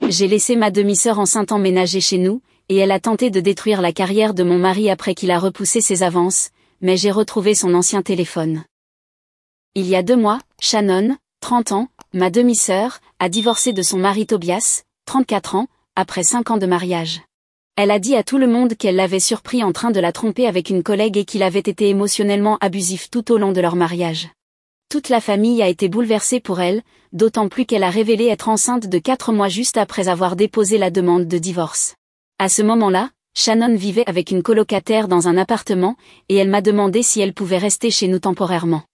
J'ai laissé ma demi-sœur enceinte emménager chez nous, et elle a tenté de détruire la carrière de mon mari après qu'il a repoussé ses avances, mais j'ai retrouvé son ancien téléphone. Il y a 2 mois, Shannon, 30 ans, ma demi-sœur, a divorcé de son mari Tobias, 34 ans, après 5 ans de mariage. Elle a dit à tout le monde qu'elle l'avait surpris en train de la tromper avec une collègue et qu'il avait été émotionnellement abusif tout au long de leur mariage. Toute la famille a été bouleversée pour elle, d'autant plus qu'elle a révélé être enceinte de 4 mois juste après avoir déposé la demande de divorce. À ce moment-là, Shannon vivait avec une colocataire dans un appartement, et elle m'a demandé si elle pouvait rester chez nous temporairement.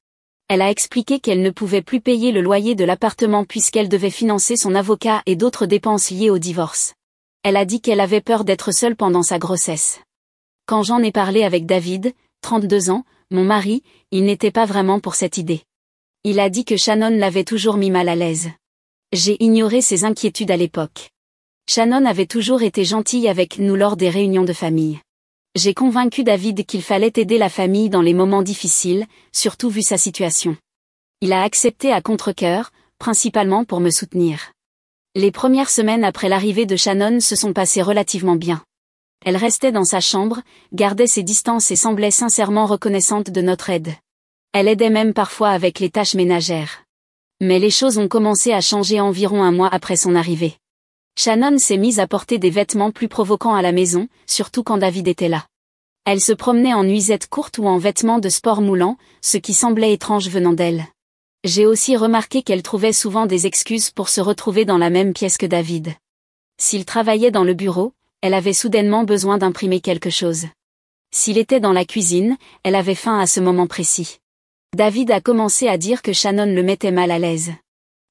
Elle a expliqué qu'elle ne pouvait plus payer le loyer de l'appartement puisqu'elle devait financer son avocat et d'autres dépenses liées au divorce. Elle a dit qu'elle avait peur d'être seule pendant sa grossesse. Quand j'en ai parlé avec David, 32 ans, mon mari, il n'était pas vraiment pour cette idée. Il a dit que Shannon l'avait toujours mis mal à l'aise. J'ai ignoré ses inquiétudes à l'époque. Shannon avait toujours été gentille avec nous lors des réunions de famille. J'ai convaincu David qu'il fallait aider la famille dans les moments difficiles, surtout vu sa situation. Il a accepté à contre-cœur, principalement pour me soutenir. Les premières semaines après l'arrivée de Shannon se sont passées relativement bien. Elle restait dans sa chambre, gardait ses distances et semblait sincèrement reconnaissante de notre aide. Elle aidait même parfois avec les tâches ménagères. Mais les choses ont commencé à changer environ 1 mois après son arrivée. Shannon s'est mise à porter des vêtements plus provocants à la maison, surtout quand David était là. Elle se promenait en nuisettes courtes ou en vêtements de sport moulants, ce qui semblait étrange venant d'elle. J'ai aussi remarqué qu'elle trouvait souvent des excuses pour se retrouver dans la même pièce que David. S'il travaillait dans le bureau, elle avait soudainement besoin d'imprimer quelque chose. S'il était dans la cuisine, elle avait faim à ce moment précis. David a commencé à dire que Shannon le mettait mal à l'aise.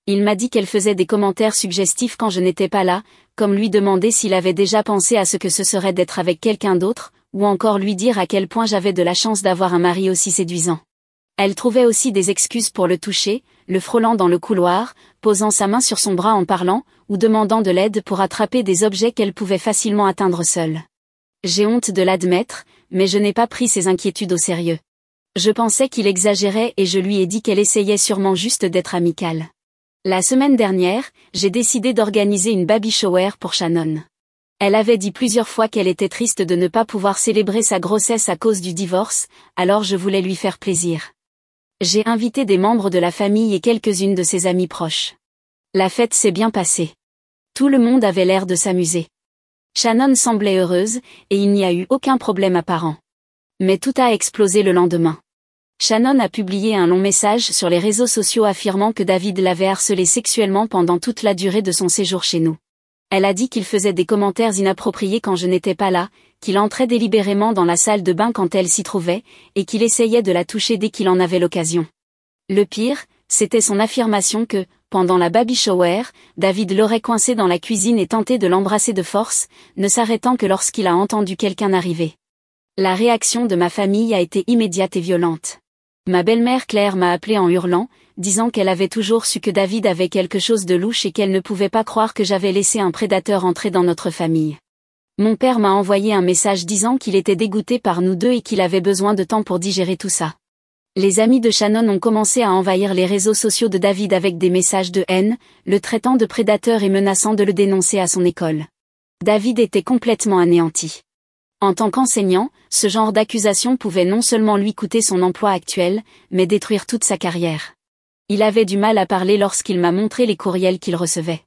Il m'a dit qu'elle faisait des commentaires suggestifs quand je n'étais pas là, comme lui demander s'il avait déjà pensé à ce que ce serait d'être avec quelqu'un d'autre, ou encore lui dire à quel point j'avais de la chance d'avoir un mari aussi séduisant. Elle trouvait aussi des excuses pour le toucher, le frôlant dans le couloir, posant sa main sur son bras en parlant, ou demandant de l'aide pour attraper des objets qu'elle pouvait facilement atteindre seule. J'ai honte de l'admettre, mais je n'ai pas pris ses inquiétudes au sérieux. Je pensais qu'il exagérait et je lui ai dit qu'elle essayait sûrement juste d'être amicale. La semaine dernière, j'ai décidé d'organiser une baby shower pour Shannon. Elle avait dit plusieurs fois qu'elle était triste de ne pas pouvoir célébrer sa grossesse à cause du divorce, alors je voulais lui faire plaisir. J'ai invité des membres de la famille et quelques-unes de ses amies proches. La fête s'est bien passée. Tout le monde avait l'air de s'amuser. Shannon semblait heureuse, et il n'y a eu aucun problème apparent. Mais tout a explosé le lendemain. Shannon a publié un long message sur les réseaux sociaux affirmant que David l'avait harcelée sexuellement pendant toute la durée de son séjour chez nous. Elle a dit qu'il faisait des commentaires inappropriés quand je n'étais pas là, qu'il entrait délibérément dans la salle de bain quand elle s'y trouvait, et qu'il essayait de la toucher dès qu'il en avait l'occasion. Le pire, c'était son affirmation que, pendant la baby shower, David l'aurait coincée dans la cuisine et tenté de l'embrasser de force, ne s'arrêtant que lorsqu'il a entendu quelqu'un arriver. La réaction de ma famille a été immédiate et violente. Ma belle-mère Claire m'a appelée en hurlant, disant qu'elle avait toujours su que David avait quelque chose de louche et qu'elle ne pouvait pas croire que j'avais laissé un prédateur entrer dans notre famille. Mon père m'a envoyé un message disant qu'il était dégoûté par nous deux et qu'il avait besoin de temps pour digérer tout ça. Les amis de Shannon ont commencé à envahir les réseaux sociaux de David avec des messages de haine, le traitant de prédateur et menaçant de le dénoncer à son école. David était complètement anéanti. En tant qu'enseignant, ce genre d'accusation pouvait non seulement lui coûter son emploi actuel, mais détruire toute sa carrière. Il avait du mal à parler lorsqu'il m'a montré les courriels qu'il recevait.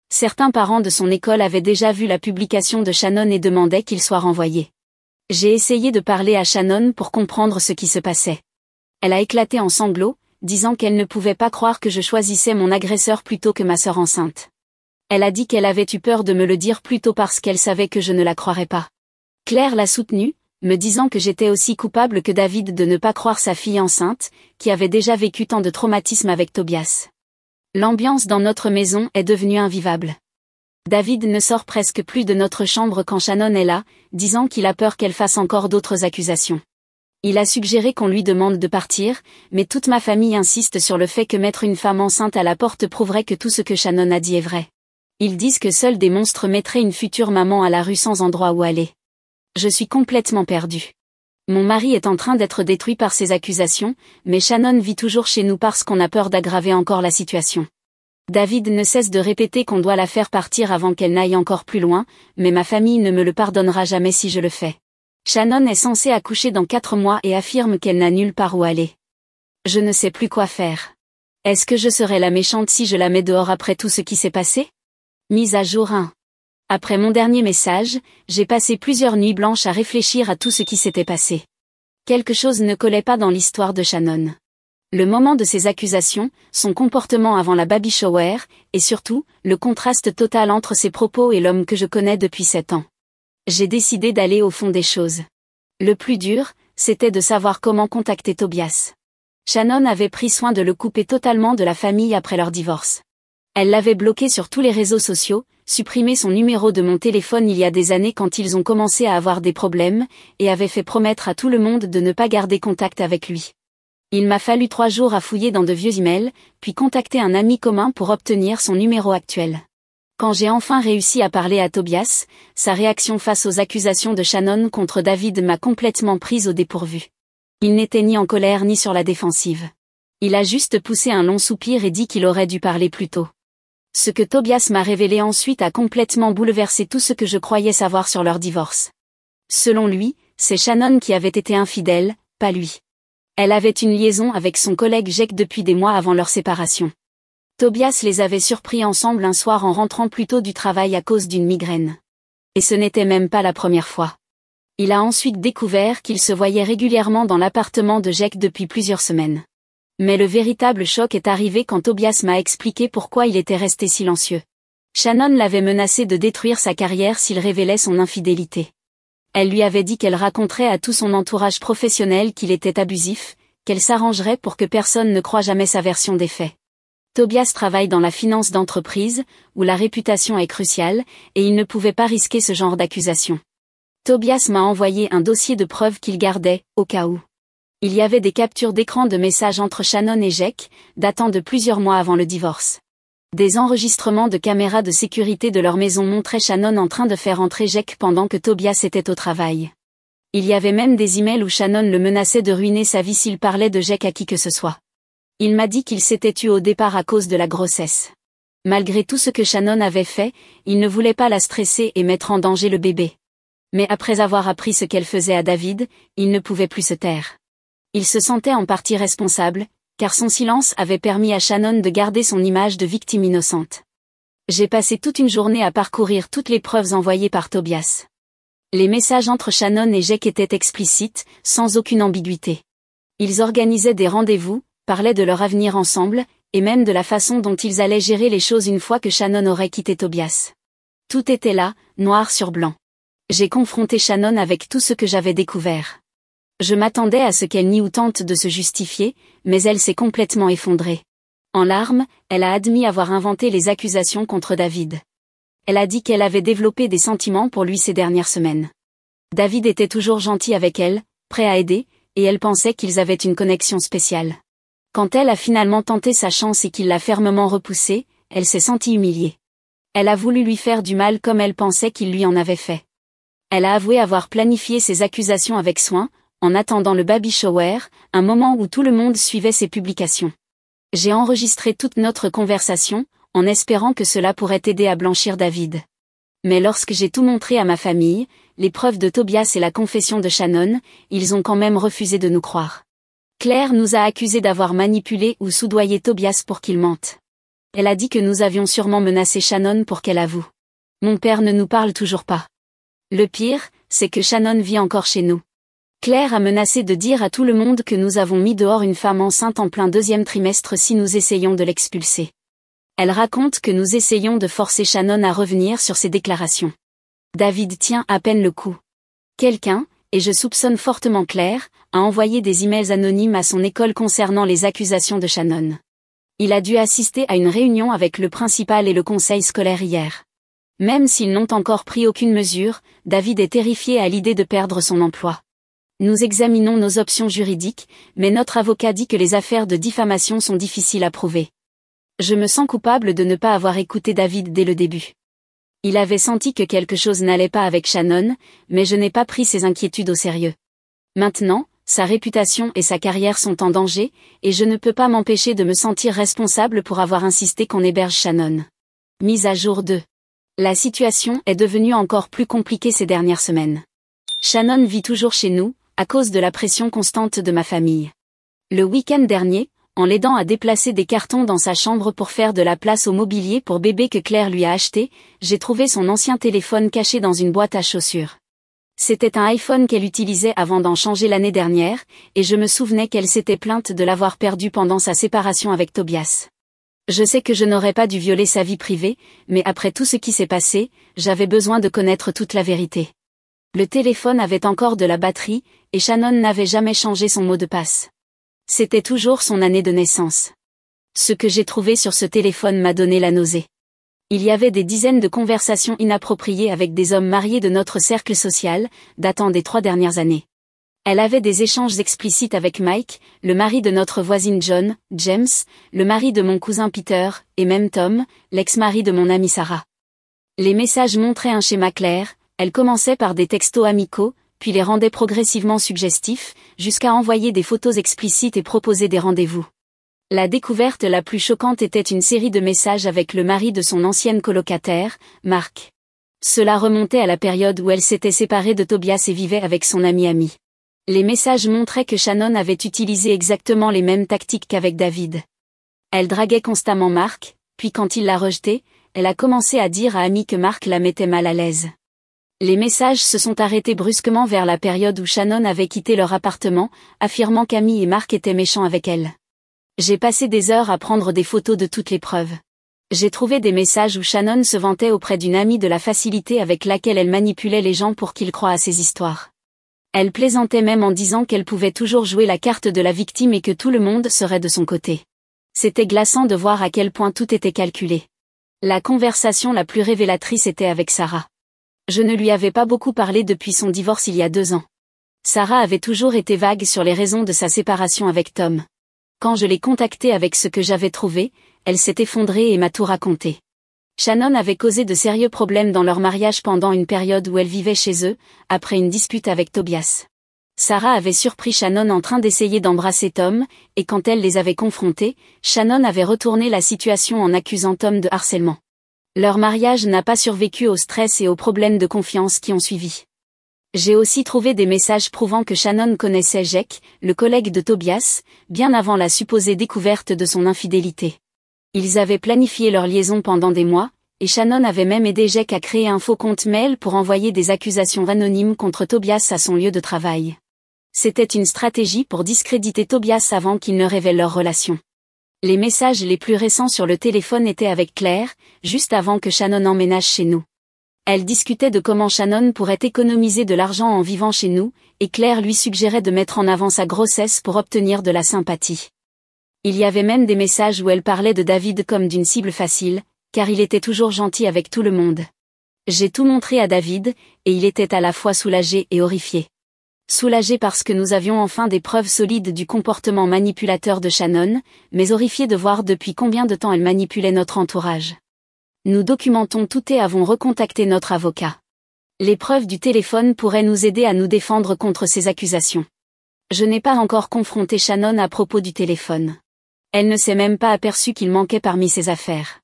Certains parents de son école avaient déjà vu la publication de Shannon et demandaient qu'il soit renvoyé. J'ai essayé de parler à Shannon pour comprendre ce qui se passait. Elle a éclaté en sanglots, disant qu'elle ne pouvait pas croire que je choisissais mon agresseur plutôt que ma sœur enceinte. Elle a dit qu'elle avait eu peur de me le dire plus tôt parce qu'elle savait que je ne la croirais pas. Claire l'a soutenue, me disant que j'étais aussi coupable que David de ne pas croire sa fille enceinte, qui avait déjà vécu tant de traumatismes avec Tobias. L'ambiance dans notre maison est devenue invivable. David ne sort presque plus de notre chambre quand Shannon est là, disant qu'il a peur qu'elle fasse encore d'autres accusations. Il a suggéré qu'on lui demande de partir, mais toute ma famille insiste sur le fait que mettre une femme enceinte à la porte prouverait que tout ce que Shannon a dit est vrai. Ils disent que seuls des monstres mettraient une future maman à la rue sans endroit où aller. Je suis complètement perdue. Mon mari est en train d'être détruit par ces accusations, mais Shannon vit toujours chez nous parce qu'on a peur d'aggraver encore la situation. David ne cesse de répéter qu'on doit la faire partir avant qu'elle n'aille encore plus loin, mais ma famille ne me le pardonnera jamais si je le fais. Shannon est censée accoucher dans 4 mois et affirme qu'elle n'a nulle part où aller. Je ne sais plus quoi faire. Est-ce que je serai la méchante si je la mets dehors après tout ce qui s'est passé? Mise à jour 1. Après mon dernier message, j'ai passé plusieurs nuits blanches à réfléchir à tout ce qui s'était passé. Quelque chose ne collait pas dans l'histoire de Shannon. Le moment de ses accusations, son comportement avant la baby shower, et surtout, le contraste total entre ses propos et l'homme que je connais depuis 7 ans. J'ai décidé d'aller au fond des choses. Le plus dur, c'était de savoir comment contacter Tobias. Shannon avait pris soin de le couper totalement de la famille après leur divorce. Elle l'avait bloqué sur tous les réseaux sociaux, supprimé son numéro de mon téléphone il y a des années quand ils ont commencé à avoir des problèmes, et avait fait promettre à tout le monde de ne pas garder contact avec lui. Il m'a fallu 3 jours à fouiller dans de vieux emails, puis contacter un ami commun pour obtenir son numéro actuel. Quand j'ai enfin réussi à parler à Tobias, sa réaction face aux accusations de Shannon contre David m'a complètement prise au dépourvu. Il n'était ni en colère ni sur la défensive. Il a juste poussé un long soupir et dit qu'il aurait dû parler plus tôt. Ce que Tobias m'a révélé ensuite a complètement bouleversé tout ce que je croyais savoir sur leur divorce. Selon lui, c'est Shannon qui avait été infidèle, pas lui. Elle avait une liaison avec son collègue Jake depuis des mois avant leur séparation. Tobias les avait surpris ensemble un soir en rentrant plus tôt du travail à cause d'une migraine. Et ce n'était même pas la première fois. Il a ensuite découvert qu'ils se voyaient régulièrement dans l'appartement de Jake depuis plusieurs semaines. Mais le véritable choc est arrivé quand Tobias m'a expliqué pourquoi il était resté silencieux. Shannon l'avait menacé de détruire sa carrière s'il révélait son infidélité. Elle lui avait dit qu'elle raconterait à tout son entourage professionnel qu'il était abusif, qu'elle s'arrangerait pour que personne ne croie jamais sa version des faits. Tobias travaille dans la finance d'entreprise, où la réputation est cruciale, et il ne pouvait pas risquer ce genre d'accusation. Tobias m'a envoyé un dossier de preuves qu'il gardait, au cas où. Il y avait des captures d'écran de messages entre Shannon et Jake, datant de plusieurs mois avant le divorce. Des enregistrements de caméras de sécurité de leur maison montraient Shannon en train de faire entrer Jake pendant que Tobias était au travail. Il y avait même des emails où Shannon le menaçait de ruiner sa vie s'il parlait de Jake à qui que ce soit. Il m'a dit qu'il s'était tué au départ à cause de la grossesse. Malgré tout ce que Shannon avait fait, il ne voulait pas la stresser et mettre en danger le bébé. Mais après avoir appris ce qu'elle faisait à David, il ne pouvait plus se taire. Il se sentait en partie responsable, car son silence avait permis à Shannon de garder son image de victime innocente. J'ai passé toute une journée à parcourir toutes les preuves envoyées par Tobias. Les messages entre Shannon et Jake étaient explicites, sans aucune ambiguïté. Ils organisaient des rendez-vous, parlaient de leur avenir ensemble, et même de la façon dont ils allaient gérer les choses une fois que Shannon aurait quitté Tobias. Tout était là, noir sur blanc. J'ai confronté Shannon avec tout ce que j'avais découvert. Je m'attendais à ce qu'elle nie ou tente de se justifier, mais elle s'est complètement effondrée. En larmes, elle a admis avoir inventé les accusations contre David. Elle a dit qu'elle avait développé des sentiments pour lui ces dernières semaines. David était toujours gentil avec elle, prêt à aider, et elle pensait qu'ils avaient une connexion spéciale. Quand elle a finalement tenté sa chance et qu'il l'a fermement repoussée, elle s'est sentie humiliée. Elle a voulu lui faire du mal comme elle pensait qu'il lui en avait fait. Elle a avoué avoir planifié ses accusations avec soin, en attendant le baby shower, un moment où tout le monde suivait ses publications. J'ai enregistré toute notre conversation, en espérant que cela pourrait aider à blanchir David. Mais lorsque j'ai tout montré à ma famille, les preuves de Tobias et la confession de Shannon, ils ont quand même refusé de nous croire. Claire nous a accusés d'avoir manipulé ou soudoyé Tobias pour qu'il mente. Elle a dit que nous avions sûrement menacé Shannon pour qu'elle avoue. Mon père ne nous parle toujours pas. Le pire, c'est que Shannon vit encore chez nous. Claire a menacé de dire à tout le monde que nous avons mis dehors une femme enceinte en plein 2e trimestre si nous essayons de l'expulser. Elle raconte que nous essayons de forcer Shannon à revenir sur ses déclarations. David tient à peine le coup. Quelqu'un, et je soupçonne fortement Claire, a envoyé des emails anonymes à son école concernant les accusations de Shannon. Il a dû assister à une réunion avec le principal et le conseil scolaire hier. Même s'ils n'ont encore pris aucune mesure, David est terrifié à l'idée de perdre son emploi. Nous examinons nos options juridiques, mais notre avocat dit que les affaires de diffamation sont difficiles à prouver. Je me sens coupable de ne pas avoir écouté David dès le début. Il avait senti que quelque chose n'allait pas avec Shannon, mais je n'ai pas pris ses inquiétudes au sérieux. Maintenant, Sa réputation et sa carrière sont en danger, et je ne peux pas m'empêcher de me sentir responsable pour avoir insisté qu'on héberge Shannon. Mise à jour 2. La situation est devenue encore plus compliquée ces dernières semaines. Shannon vit toujours chez nous, à cause de la pression constante de ma famille. Le week-end dernier, en l'aidant à déplacer des cartons dans sa chambre pour faire de la place au mobilier pour bébé que Claire lui a acheté, j'ai trouvé son ancien téléphone caché dans une boîte à chaussures. C'était un iPhone qu'elle utilisait avant d'en changer l'année dernière, et je me souvenais qu'elle s'était plainte de l'avoir perdu pendant sa séparation avec Tobias. Je sais que je n'aurais pas dû violer sa vie privée, mais après tout ce qui s'est passé, j'avais besoin de connaître toute la vérité. Le téléphone avait encore de la batterie, et Shannon n'avait jamais changé son mot de passe. C'était toujours son année de naissance. Ce que j'ai trouvé sur ce téléphone m'a donné la nausée. Il y avait des dizaines de conversations inappropriées avec des hommes mariés de notre cercle social, datant des 3 dernières années. Elle avait des échanges explicites avec Mike, le mari de notre voisine John, James, le mari de mon cousin Peter, et même Tom, l'ex-mari de mon amie Sarah. Les messages montraient un schéma clair, elle commençait par des textos amicaux, puis les rendait progressivement suggestifs, jusqu'à envoyer des photos explicites et proposer des rendez-vous. La découverte la plus choquante était une série de messages avec le mari de son ancienne colocataire, Mark. Cela remontait à la période où elle s'était séparée de Tobias et vivait avec son ami. Les messages montraient que Shannon avait utilisé exactement les mêmes tactiques qu'avec David. Elle draguait constamment Mark, puis quand il l'a rejeté, elle a commencé à dire à Amy que Mark la mettait mal à l'aise. Les messages se sont arrêtés brusquement vers la période où Shannon avait quitté leur appartement, affirmant qu'Amy et Mark étaient méchants avec elle. J'ai passé des heures à prendre des photos de toutes les preuves. J'ai trouvé des messages où Shannon se vantait auprès d'une amie de la facilité avec laquelle elle manipulait les gens pour qu'ils croient à ses histoires. Elle plaisantait même en disant qu'elle pouvait toujours jouer la carte de la victime et que tout le monde serait de son côté. C'était glaçant de voir à quel point tout était calculé. La conversation la plus révélatrice était avec Sarah. Je ne lui avais pas beaucoup parlé depuis son divorce il y a 2 ans. Sarah avait toujours été vague sur les raisons de sa séparation avec Tom. Quand je l'ai contactée avec ce que j'avais trouvé, elle s'est effondrée et m'a tout raconté. Shannon avait causé de sérieux problèmes dans leur mariage pendant une période où elle vivait chez eux, après une dispute avec Tobias. Sarah avait surpris Shannon en train d'essayer d'embrasser Tom, et quand elle les avait confrontés, Shannon avait retourné la situation en accusant Tom de harcèlement. Leur mariage n'a pas survécu au stress et aux problèmes de confiance qui ont suivi. J'ai aussi trouvé des messages prouvant que Shannon connaissait Jake, le collègue de Tobias, bien avant la supposée découverte de son infidélité. Ils avaient planifié leur liaison pendant des mois, et Shannon avait même aidé Jake à créer un faux compte mail pour envoyer des accusations anonymes contre Tobias à son lieu de travail. C'était une stratégie pour discréditer Tobias avant qu'il ne révèle leur relation. Les messages les plus récents sur le téléphone étaient avec Claire, juste avant que Shannon emménage chez nous. Elle discutait de comment Shannon pourrait économiser de l'argent en vivant chez nous, et Claire lui suggérait de mettre en avant sa grossesse pour obtenir de la sympathie. Il y avait même des messages où elle parlait de David comme d'une cible facile, car il était toujours gentil avec tout le monde. J'ai tout montré à David, et il était à la fois soulagé et horrifié. Soulagé parce que nous avions enfin des preuves solides du comportement manipulateur de Shannon, mais horrifié de voir depuis combien de temps elle manipulait notre entourage. Nous documentons tout et avons recontacté notre avocat. Les preuves du téléphone pourraient nous aider à nous défendre contre ces accusations. Je n'ai pas encore confronté Shannon à propos du téléphone. Elle ne s'est même pas aperçue qu'il manquait parmi ses affaires.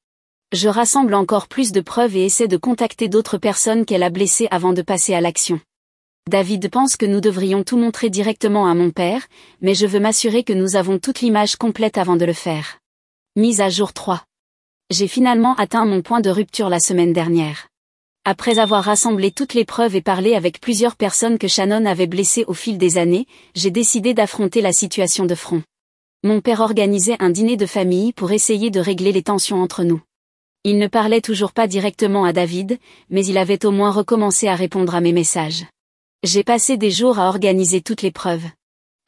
Je rassemble encore plus de preuves et essaie de contacter d'autres personnes qu'elle a blessées avant de passer à l'action. David pense que nous devrions tout montrer directement à mon père, mais je veux m'assurer que nous avons toute l'image complète avant de le faire. Mise à jour 3. J'ai finalement atteint mon point de rupture la semaine dernière. Après avoir rassemblé toutes les preuves et parlé avec plusieurs personnes que Shannon avait blessées au fil des années, j'ai décidé d'affronter la situation de front. Mon père organisait un dîner de famille pour essayer de régler les tensions entre nous. Il ne parlait toujours pas directement à David, mais il avait au moins recommencé à répondre à mes messages. J'ai passé des jours à organiser toutes les preuves.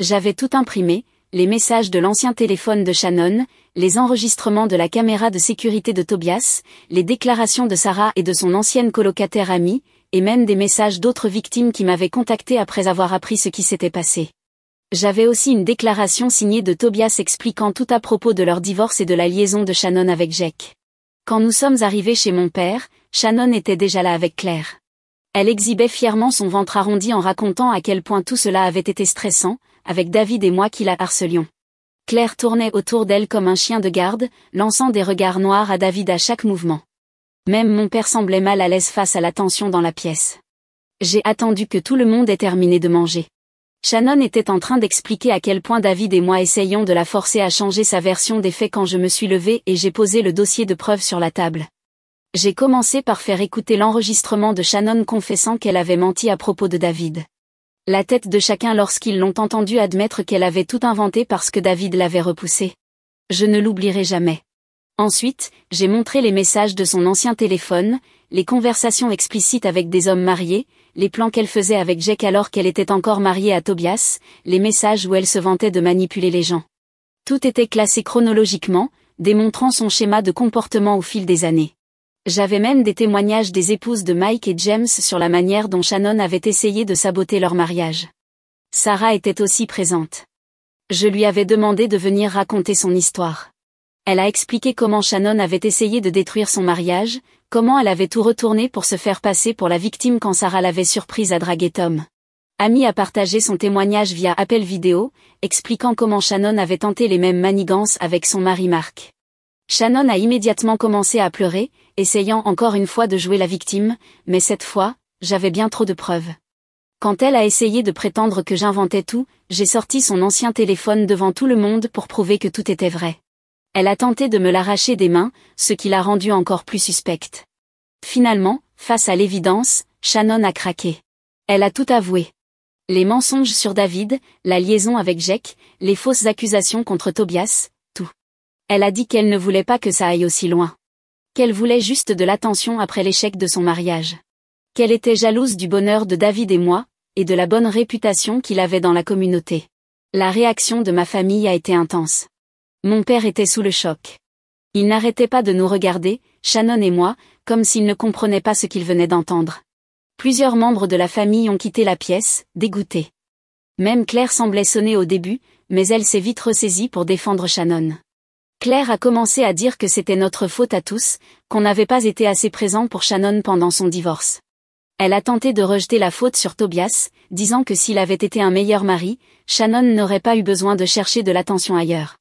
J'avais tout imprimé, les messages de l'ancien téléphone de Shannon, les enregistrements de la caméra de sécurité de Tobias, les déclarations de Sarah et de son ancienne colocataire Amy, et même des messages d'autres victimes qui m'avaient contacté après avoir appris ce qui s'était passé. J'avais aussi une déclaration signée de Tobias expliquant tout à propos de leur divorce et de la liaison de Shannon avec Jake. Quand nous sommes arrivés chez mon père, Shannon était déjà là avec Claire. Elle exhibait fièrement son ventre arrondi en racontant à quel point tout cela avait été stressant, avec David et moi qui la harcelions. Claire tournait autour d'elle comme un chien de garde, lançant des regards noirs à David à chaque mouvement. Même mon père semblait mal à l'aise face à la tension dans la pièce. J'ai attendu que tout le monde ait terminé de manger. Shannon était en train d'expliquer à quel point David et moi essayions de la forcer à changer sa version des faits quand je me suis levée et j'ai posé le dossier de preuves sur la table. J'ai commencé par faire écouter l'enregistrement de Shannon confessant qu'elle avait menti à propos de David. La tête de chacun lorsqu'ils l'ont entendu admettre qu'elle avait tout inventé parce que David l'avait repoussée. Je ne l'oublierai jamais. Ensuite, j'ai montré les messages de son ancien téléphone, les conversations explicites avec des hommes mariés, les plans qu'elle faisait avec Jake alors qu'elle était encore mariée à Tobias, les messages où elle se vantait de manipuler les gens. Tout était classé chronologiquement, démontrant son schéma de comportement au fil des années. J'avais même des témoignages des épouses de Mike et James sur la manière dont Shannon avait essayé de saboter leur mariage. Sarah était aussi présente. Je lui avais demandé de venir raconter son histoire. Elle a expliqué comment Shannon avait essayé de détruire son mariage, comment elle avait tout retourné pour se faire passer pour la victime quand Sarah l'avait surprise à draguer Tom. Amy a partagé son témoignage via appel vidéo, expliquant comment Shannon avait tenté les mêmes manigances avec son mari Mark. Shannon a immédiatement commencé à pleurer, essayant encore une fois de jouer la victime, mais cette fois, j'avais bien trop de preuves. Quand elle a essayé de prétendre que j'inventais tout, j'ai sorti son ancien téléphone devant tout le monde pour prouver que tout était vrai. Elle a tenté de me l'arracher des mains, ce qui l'a rendue encore plus suspecte. Finalement, face à l'évidence, Shannon a craqué. Elle a tout avoué. Les mensonges sur David, la liaison avec Jake, les fausses accusations contre Tobias, tout. Elle a dit qu'elle ne voulait pas que ça aille aussi loin. Qu'elle voulait juste de l'attention après l'échec de son mariage. Qu'elle était jalouse du bonheur de David et moi, et de la bonne réputation qu'il avait dans la communauté. La réaction de ma famille a été intense. Mon père était sous le choc. Il n'arrêtait pas de nous regarder, Shannon et moi, comme s'il ne comprenait pas ce qu'il venait d'entendre. Plusieurs membres de la famille ont quitté la pièce, dégoûtés. Même Claire semblait sonner au début, mais elle s'est vite ressaisie pour défendre Shannon. Claire a commencé à dire que c'était notre faute à tous, qu'on n'avait pas été assez présent pour Shannon pendant son divorce. Elle a tenté de rejeter la faute sur Tobias, disant que s'il avait été un meilleur mari, Shannon n'aurait pas eu besoin de chercher de l'attention ailleurs.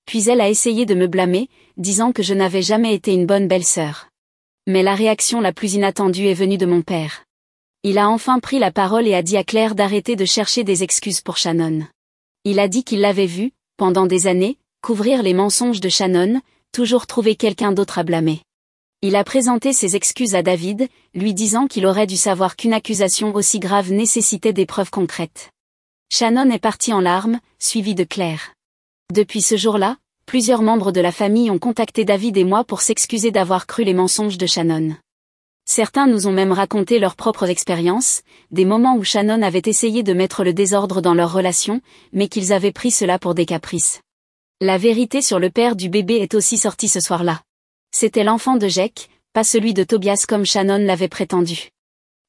Puis elle a essayé de me blâmer, disant que je n'avais jamais été une bonne belle-sœur. Mais la réaction la plus inattendue est venue de mon père. Il a enfin pris la parole et a dit à Claire d'arrêter de chercher des excuses pour Shannon. Il a dit qu'il l'avait vue, pendant des années, couvrir les mensonges de Shannon, toujours trouver quelqu'un d'autre à blâmer. Il a présenté ses excuses à David, lui disant qu'il aurait dû savoir qu'une accusation aussi grave nécessitait des preuves concrètes. Shannon est partie en larmes, suivie de Claire. Depuis ce jour-là, plusieurs membres de la famille ont contacté David et moi pour s'excuser d'avoir cru les mensonges de Shannon. Certains nous ont même raconté leurs propres expériences, des moments où Shannon avait essayé de mettre le désordre dans leur relation, mais qu'ils avaient pris cela pour des caprices. La vérité sur le père du bébé est aussi sortie ce soir-là. C'était l'enfant de Jake, pas celui de Tobias comme Shannon l'avait prétendu.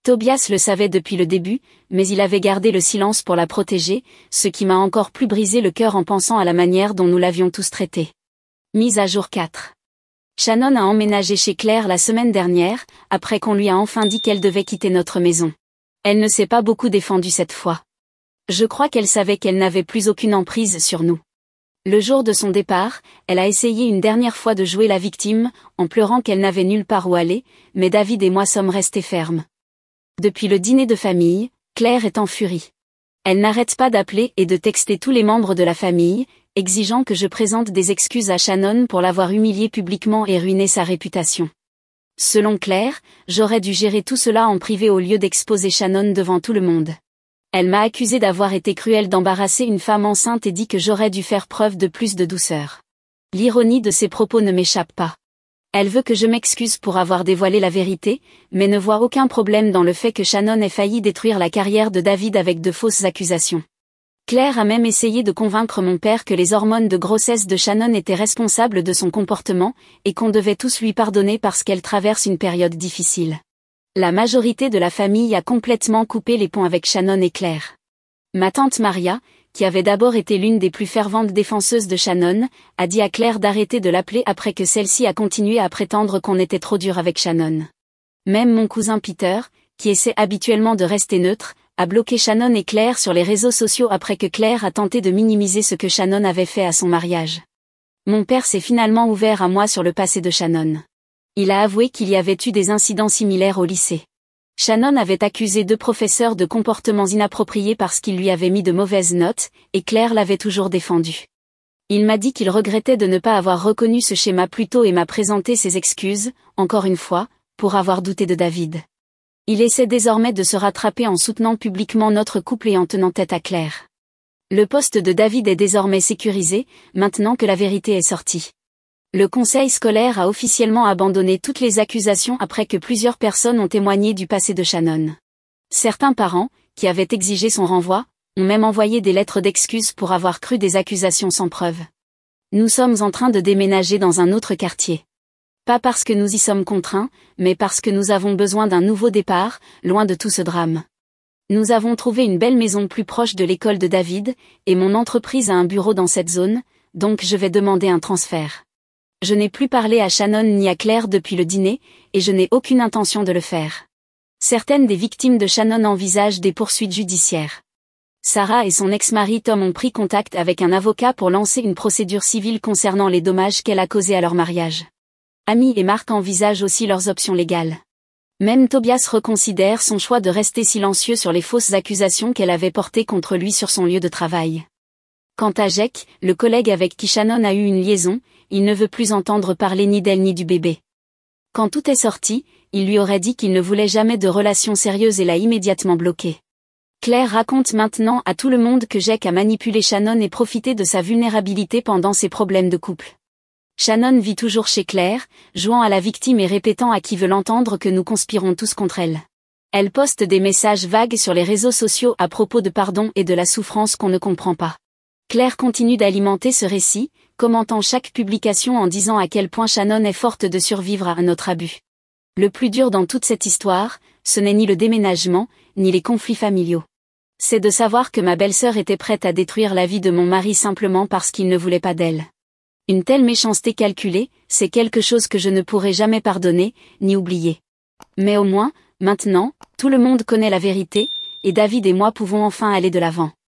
Tobias le savait depuis le début, mais il avait gardé le silence pour la protéger, ce qui m'a encore plus brisé le cœur en pensant à la manière dont nous l'avions tous traité. Mise à jour 4. Shannon a emménagé chez Claire la semaine dernière, après qu'on lui a enfin dit qu'elle devait quitter notre maison. Elle ne s'est pas beaucoup défendue cette fois. Je crois qu'elle savait qu'elle n'avait plus aucune emprise sur nous. Le jour de son départ, elle a essayé une dernière fois de jouer la victime, en pleurant qu'elle n'avait nulle part où aller, mais David et moi sommes restés fermes. Depuis le dîner de famille, Claire est en furie. Elle n'arrête pas d'appeler et de texter tous les membres de la famille, exigeant que je présente des excuses à Shannon pour l'avoir humiliée publiquement et ruiné sa réputation. Selon Claire, j'aurais dû gérer tout cela en privé au lieu d'exposer Shannon devant tout le monde. Elle m'a accusé d'avoir été cruelle d'embarrasser une femme enceinte et dit que j'aurais dû faire preuve de plus de douceur. L'ironie de ses propos ne m'échappe pas. Elle veut que je m'excuse pour avoir dévoilé la vérité, mais ne voit aucun problème dans le fait que Shannon ait failli détruire la carrière de David avec de fausses accusations. Claire a même essayé de convaincre mon père que les hormones de grossesse de Shannon étaient responsables de son comportement, et qu'on devait tous lui pardonner parce qu'elle traverse une période difficile. La majorité de la famille a complètement coupé les ponts avec Shannon et Claire. Ma tante Maria, qui avait d'abord été l'une des plus ferventes défenseuses de Shannon, a dit à Claire d'arrêter de l'appeler après que celle-ci a continué à prétendre qu'on était trop dur avec Shannon. Même mon cousin Peter, qui essaie habituellement de rester neutre, a bloqué Shannon et Claire sur les réseaux sociaux après que Claire a tenté de minimiser ce que Shannon avait fait à son mariage. Mon père s'est finalement ouvert à moi sur le passé de Shannon. Il a avoué qu'il y avait eu des incidents similaires au lycée. Shannon avait accusé 2 professeurs de comportements inappropriés parce qu'ils lui avaient mis de mauvaises notes, et Claire l'avait toujours défendu. Il m'a dit qu'il regrettait de ne pas avoir reconnu ce schéma plus tôt et m'a présenté ses excuses, encore une fois, pour avoir douté de David. Il essaie désormais de se rattraper en soutenant publiquement notre couple et en tenant tête à Claire. Le poste de David est désormais sécurisé, maintenant que la vérité est sortie. Le conseil scolaire a officiellement abandonné toutes les accusations après que plusieurs personnes ont témoigné du passé de Shannon. Certains parents, qui avaient exigé son renvoi, ont même envoyé des lettres d'excuses pour avoir cru des accusations sans preuve. Nous sommes en train de déménager dans un autre quartier. Pas parce que nous y sommes contraints, mais parce que nous avons besoin d'un nouveau départ, loin de tout ce drame. Nous avons trouvé une belle maison plus proche de l'école de David, et mon entreprise a un bureau dans cette zone, donc je vais demander un transfert. Je n'ai plus parlé à Shannon ni à Claire depuis le dîner, et je n'ai aucune intention de le faire. Certaines des victimes de Shannon envisagent des poursuites judiciaires. Sarah et son ex-mari Tom ont pris contact avec un avocat pour lancer une procédure civile concernant les dommages qu'elle a causés à leur mariage. Amy et Mark envisagent aussi leurs options légales. Même Tobias reconsidère son choix de rester silencieux sur les fausses accusations qu'elle avait portées contre lui sur son lieu de travail. Quant à Jake, le collègue avec qui Shannon a eu une liaison, il ne veut plus entendre parler ni d'elle ni du bébé. Quand tout est sorti, il lui aurait dit qu'il ne voulait jamais de relation sérieuse et l'a immédiatement bloqué. Claire raconte maintenant à tout le monde que Jake a manipulé Shannon et profité de sa vulnérabilité pendant ses problèmes de couple. Shannon vit toujours chez Claire, jouant à la victime et répétant à qui veut l'entendre que nous conspirons tous contre elle. Elle poste des messages vagues sur les réseaux sociaux à propos de pardon et de la souffrance qu'on ne comprend pas. Claire continue d'alimenter ce récit, commentant chaque publication en disant à quel point Shannon est forte de survivre à un autre abus. Le plus dur dans toute cette histoire, ce n'est ni le déménagement, ni les conflits familiaux. C'est de savoir que ma belle-sœur était prête à détruire la vie de mon mari simplement parce qu'il ne voulait pas d'elle. Une telle méchanceté calculée, c'est quelque chose que je ne pourrai jamais pardonner, ni oublier. Mais au moins, maintenant, tout le monde connaît la vérité, et David et moi pouvons enfin aller de l'avant.